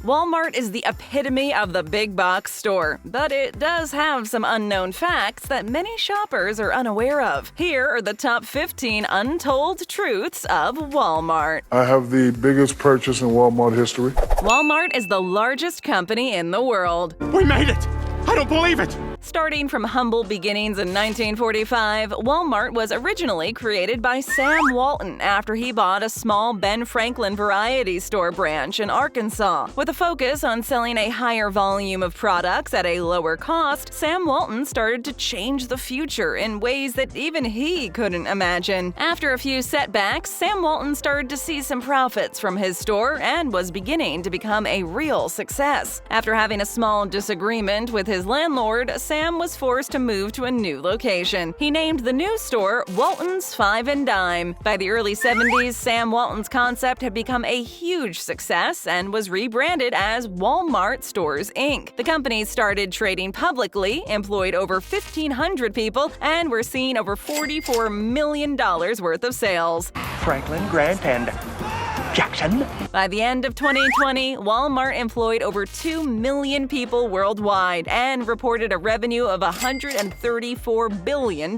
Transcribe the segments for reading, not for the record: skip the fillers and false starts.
Walmart is the epitome of the big box store, but it does have some unknown facts that many shoppers are unaware of. Here are the top 15 untold truths of Walmart. I have the biggest purchase in Walmart history. Walmart is the largest company in the world. We made it! I don't believe it! Starting from humble beginnings in 1945, Walmart was originally created by Sam Walton after he bought a small Ben Franklin variety store branch in Arkansas. With a focus on selling a higher volume of products at a lower cost, Sam Walton started to change the future in ways that even he couldn't imagine. After a few setbacks, Sam Walton started to see some profits from his store and was beginning to become a real success. After having a small disagreement with his landlord, Sam was forced to move to a new location. He named the new store Walton's Five and Dime. By the early 70s, Sam Walton's concept had become a huge success and was rebranded as Walmart Stores, Inc. The company started trading publicly, employed over 1,500 people, and were seeing over $44 million worth of sales. Franklin, Grant, and Jackson. By the end of 2020, Walmart employed over 2 million people worldwide and reported a revenue of $134 billion.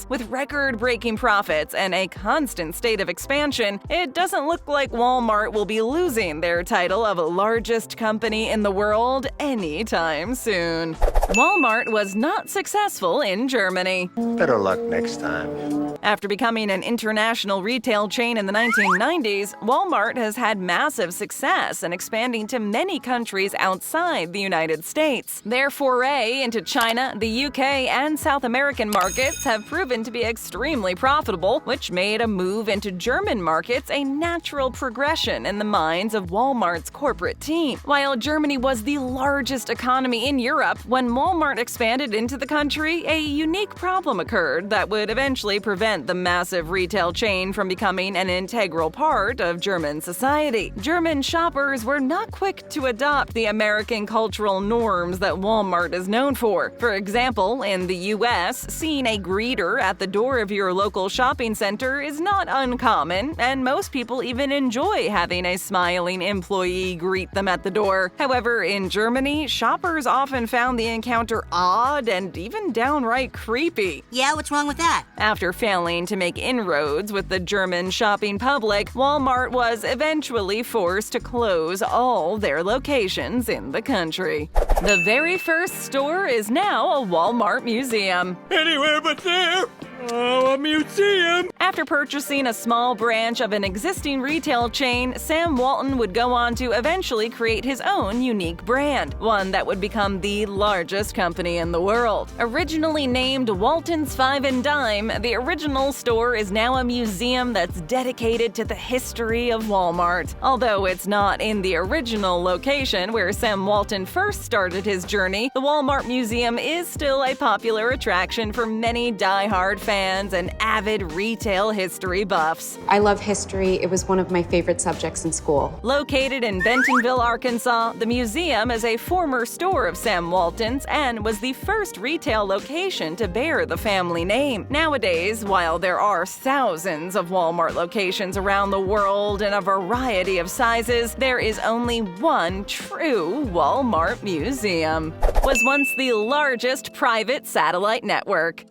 With record-breaking profits and a constant state of expansion, it doesn't look like Walmart will be losing their title of largest company in the world anytime soon. Walmart was not successful in Germany. Better luck next time. After becoming an international retail chain in the 1990s, Walmart has had massive success and expanding to many countries outside the United States. Their foray into China, the UK, and South American markets have proven to be extremely profitable, which made a move into German markets a natural progression in the minds of Walmart's corporate team. While Germany was the largest economy in Europe, when Walmart expanded into the country, a unique problem occurred that would eventually prevent the massive retail chain from becoming an integral part of German society. German shoppers were not quick to adopt the American cultural norms that Walmart is known for. For example, in the US, seeing a greeter at the door of your local shopping center is not uncommon, and most people even enjoy having a smiling employee greet them at the door. However, in Germany, shoppers often found the encounter odd and even downright creepy. Yeah, what's wrong with that? After failing to make inroads with the German shopping public, Walmart was eventually forced to close all their locations in the country. The very first store is now a Walmart museum. Anywhere but there! Oh, a museum! After purchasing a small branch of an existing retail chain, Sam Walton would go on to eventually create his own unique brand, one that would become the largest company in the world. Originally named Walton's Five and Dime, the original store is now a museum that's dedicated to the history of Walmart. Although it's not in the original location where Sam Walton first started his journey, the Walmart Museum is still a popular attraction for many die-hard fans and avid retail history buffs. I love history. It was one of my favorite subjects in school. Located in Bentonville, Arkansas, the museum is a former store of Sam Walton's and was the first retail location to bear the family name. Nowadays, while there are thousands of Walmart locations around the world in a variety of sizes, there is only one true Walmart museum. Was once the largest private satellite network.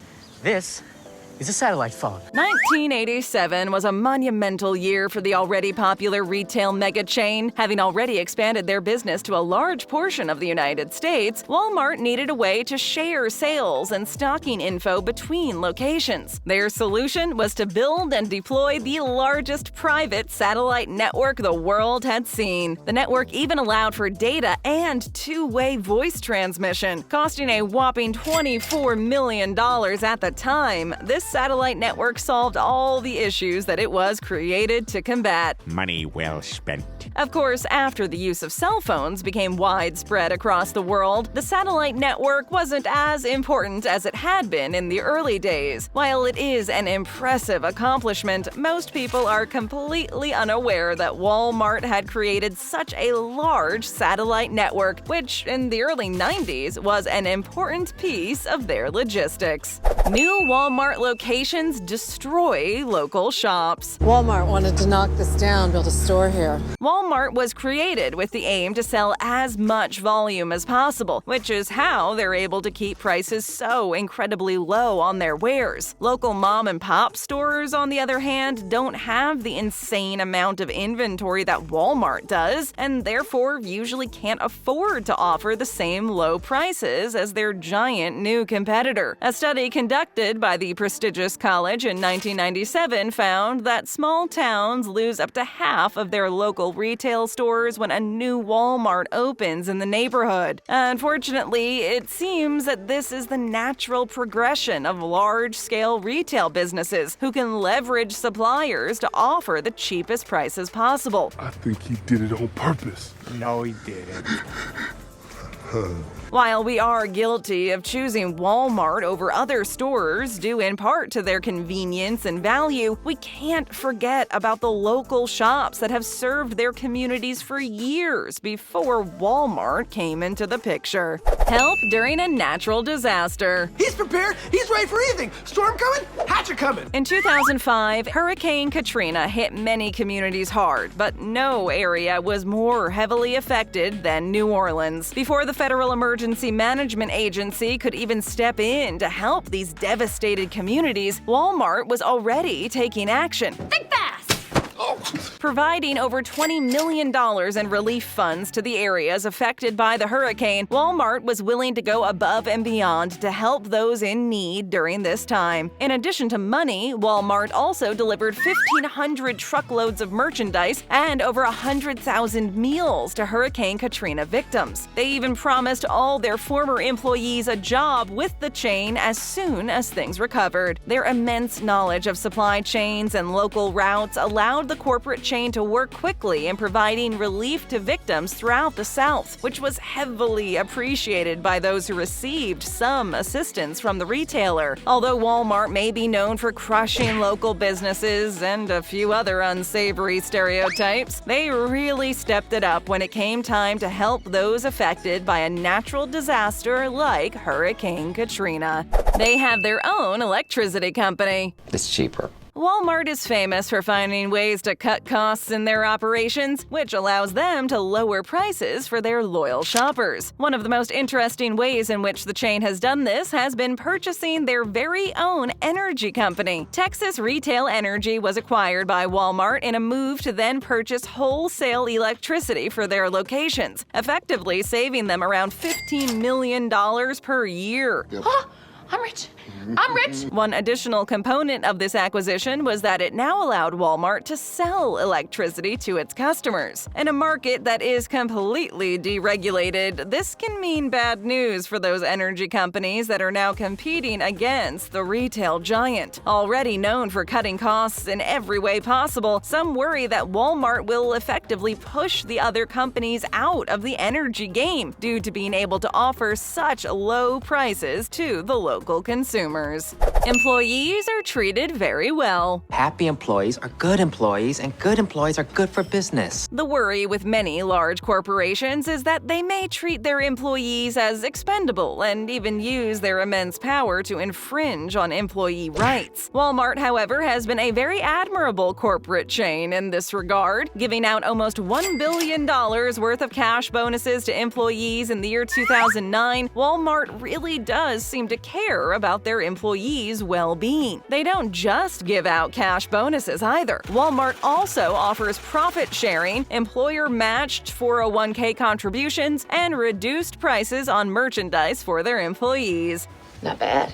This is a satellite phone. 1987 was a monumental year for the already popular retail mega chain. Having already expanded their business to a large portion of the United States, Walmart needed a way to share sales and stocking info between locations. Their solution was to build and deploy the largest private satellite network the world had seen. The network even allowed for data and two-way voice transmission. Costing a whopping $24 million at the time, this satellite network solved all the issues that it was created to combat. Money well spent. Of course, after the use of cell phones became widespread across the world, the satellite network wasn't as important as it had been in the early days. While it is an impressive accomplishment, most people are completely unaware that Walmart had created such a large satellite network, which in the early 90s was an important piece of their logistics. New Walmart locations locations destroy local shops. Walmart wanted to knock this down, build a store here. Walmart was created with the aim to sell as much volume as possible, which is how they're able to keep prices so incredibly low on their wares. Local mom-and-pop stores, on the other hand, don't have the insane amount of inventory that Walmart does, and therefore usually can't afford to offer the same low prices as their giant new competitor. A study conducted by the prestigious college in 1997 found that small towns lose up to half of their local retail stores when a new Walmart opens in the neighborhood. Unfortunately, it seems that this is the natural progression of large-scale retail businesses who can leverage suppliers to offer the cheapest prices possible. I think he did it on purpose. No, he didn't. While we are guilty of choosing Walmart over other stores due in part to their convenience and value, we can't forget about the local shops that have served their communities for years before Walmart came into the picture. Help during a natural disaster. He's prepared. He's ready for anything. Storm coming, hatcher coming. In 2005, Hurricane Katrina hit many communities hard, but no area was more heavily affected than New Orleans. Before the Federal Emergency Management Agency could even step in to help these devastated communities, Walmart was already taking action. Think fast! Providing over $20 million in relief funds to the areas affected by the hurricane, Walmart was willing to go above and beyond to help those in need during this time. In addition to money, Walmart also delivered 1,500 truckloads of merchandise and over 100,000 meals to Hurricane Katrina victims. They even promised all their former employees a job with the chain as soon as things recovered. Their immense knowledge of supply chains and local routes allowed the corporate chain to work quickly in providing relief to victims throughout the South, which was heavily appreciated by those who received some assistance from the retailer. Although Walmart may be known for crushing local businesses and a few other unsavory stereotypes, they really stepped it up when it came time to help those affected by a natural disaster like Hurricane Katrina. They have their own electricity company. It's cheaper. Walmart is famous for finding ways to cut costs in their operations, which allows them to lower prices for their loyal shoppers. One of the most interesting ways in which the chain has done this has been purchasing their very own energy company. Texas Retail Energy was acquired by Walmart in a move to then purchase wholesale electricity for their locations, effectively saving them around $15 million per year. Huh? I'm rich. I'm rich. One additional component of this acquisition was that it now allowed Walmart to sell electricity to its customers. In a market that is completely deregulated, this can mean bad news for those energy companies that are now competing against the retail giant. Already known for cutting costs in every way possible, some worry that Walmart will effectively push the other companies out of the energy game due to being able to offer such low prices to the local consumers. Employees are treated very well. Happy employees are good employees, and good employees are good for business. The worry with many large corporations is that they may treat their employees as expendable and even use their immense power to infringe on employee rights. Walmart, however, has been a very admirable corporate chain in this regard, giving out almost $1 billion worth of cash bonuses to employees in the year 2009. Walmart really does seem to care about their employees' well-being. They don't just give out cash bonuses either. Walmart also offers profit sharing, employer-matched 401k contributions, and reduced prices on merchandise for their employees. Not bad.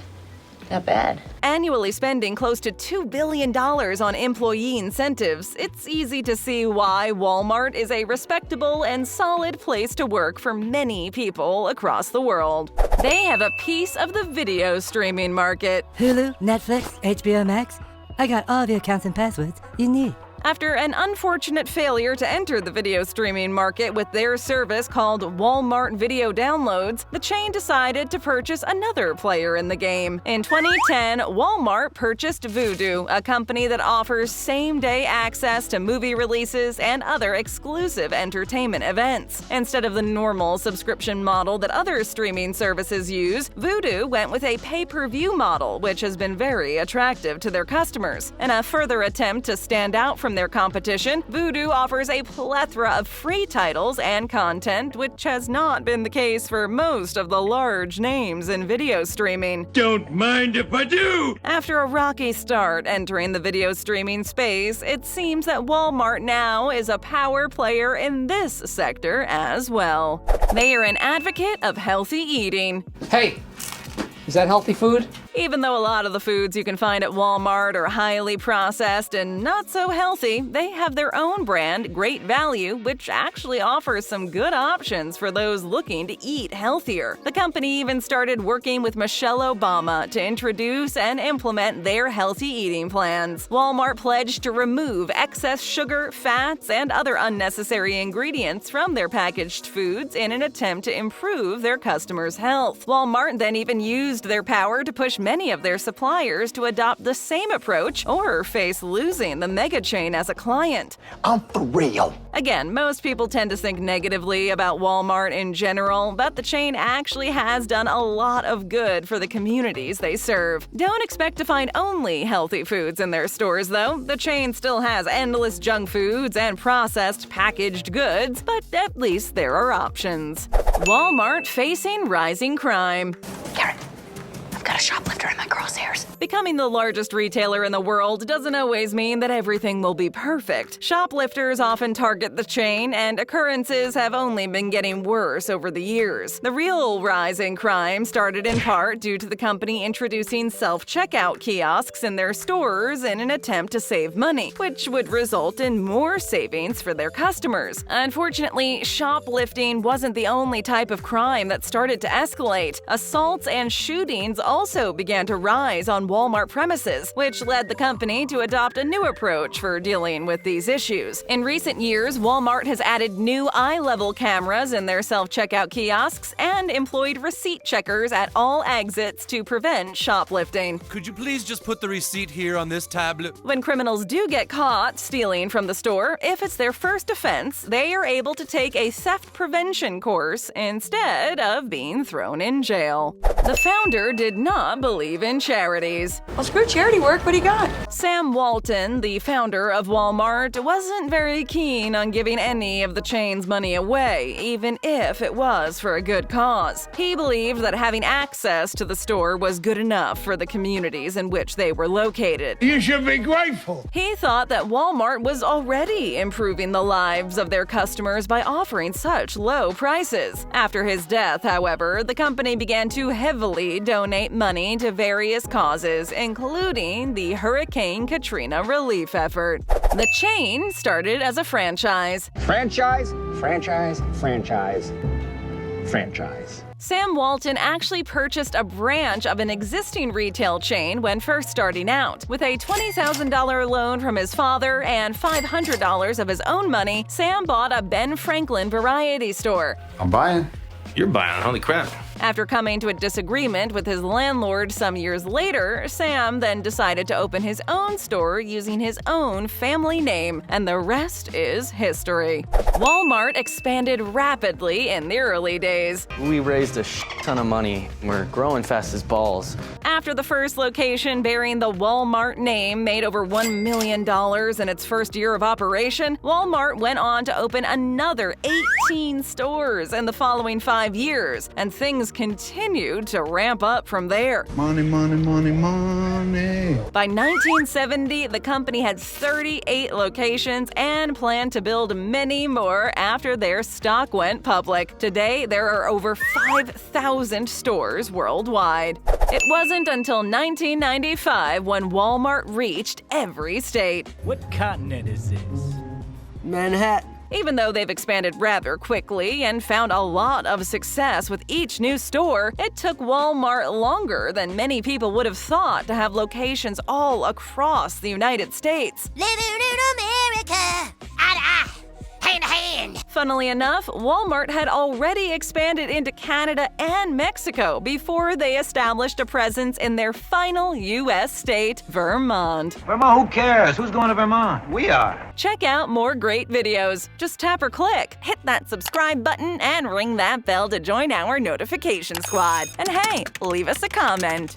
Not bad. Annually spending close to $2 billion on employee incentives, it's easy to see why Walmart is a respectable and solid place to work for many people across the world. They have a piece of the video streaming market. Hulu, Netflix, HBO Max. I got all the accounts and passwords you need. After an unfortunate failure to enter the video streaming market with their service called Walmart Video Downloads, the chain decided to purchase another player in the game. In 2010, Walmart purchased Vudu, a company that offers same-day access to movie releases and other exclusive entertainment events. Instead of the normal subscription model that other streaming services use, Vudu went with a pay-per-view model, which has been very attractive to their customers. In a further attempt to stand out from their competition, Vudu offers a plethora of free titles and content, which has not been the case for most of the large names in video streaming. Don't mind if I do! After a rocky start entering the video streaming space, it seems that Walmart now is a power player in this sector as well. They are an advocate of healthy eating. Hey, is that healthy food? Even though a lot of the foods you can find at Walmart are highly processed and not so healthy, they have their own brand, Great Value, which actually offers some good options for those looking to eat healthier. The company even started working with Michelle Obama to introduce and implement their healthy eating plans. Walmart pledged to remove excess sugar, fats, and other unnecessary ingredients from their packaged foods in an attempt to improve their customers' health. Walmart then even used their power to push many of their suppliers to adopt the same approach or face losing the mega chain as a client. I'm for real. Again, most people tend to think negatively about Walmart in general, but the chain actually has done a lot of good for the communities they serve. Don't expect to find only healthy foods in their stores, though. The chain still has endless junk foods and processed packaged goods, but at least there are options. Walmart facing rising crime. Karen, I've got a shoplifter in my crosshairs. Becoming the largest retailer in the world doesn't always mean that everything will be perfect. Shoplifters often target the chain, and occurrences have only been getting worse over the years. The real rise in crime started in part due to the company introducing self-checkout kiosks in their stores in an attempt to save money, which would result in more savings for their customers. Unfortunately, shoplifting wasn't the only type of crime that started to escalate. Assaults and shootings also began to rise on Walmart premises, which led the company to adopt a new approach for dealing with these issues. In recent years, Walmart has added new eye-level cameras in their self-checkout kiosks and employed receipt checkers at all exits to prevent shoplifting. Could you please just put the receipt here on this tablet? When criminals do get caught stealing from the store, if it's their first offense, they are able to take a theft prevention course instead of being thrown in jail. The founder did not believe in charities. Well, screw charity work. What do you got? Sam Walton, the founder of Walmart, wasn't very keen on giving any of the chain's money away, even if it was for a good cause. He believed that having access to the store was good enough for the communities in which they were located. You should be grateful. He thought that Walmart was already improving the lives of their customers by offering such low prices. After his death, however, the company began to heavily donate money to various causes, including the Hurricane Katrina relief effort. The chain started as a franchise. Franchise, franchise, franchise, franchise. Sam Walton actually purchased a branch of an existing retail chain when first starting out. With a $20,000 loan from his father and $500 of his own money, Sam bought a Ben Franklin variety store. I'm buying. You're buying, holy crap. After coming to a disagreement with his landlord some years later, Sam then decided to open his own store using his own family name, and the rest is history. Walmart expanded rapidly in the early days. We raised a ton of money. We're growing fast as balls. After the first location bearing the Walmart name made over $1 million in its first year of operation, Walmart went on to open another 18 stores in the following 5 years, and things continued to ramp up from there. Money, money, money, money. By 1970, the company had 38 locations and planned to build many more after their stock went public. Today, there are over 5,000 stores worldwide. It wasn't until 1995 when Walmart reached every state. What continent is this? Manhattan. Even though they've expanded rather quickly and found a lot of success with each new store, it took Walmart longer than many people would have thought to have locations all across the United States. Living in America. America! Eye to eye, hand to hand. Funnily enough, Walmart had already expanded into Canada and Mexico before they established a presence in their final U.S. state, Vermont. Vermont, who cares? Who's going to Vermont? We are. Check out more great videos. Just tap or click, hit that subscribe button, and ring that bell to join our notification squad. And hey, leave us a comment.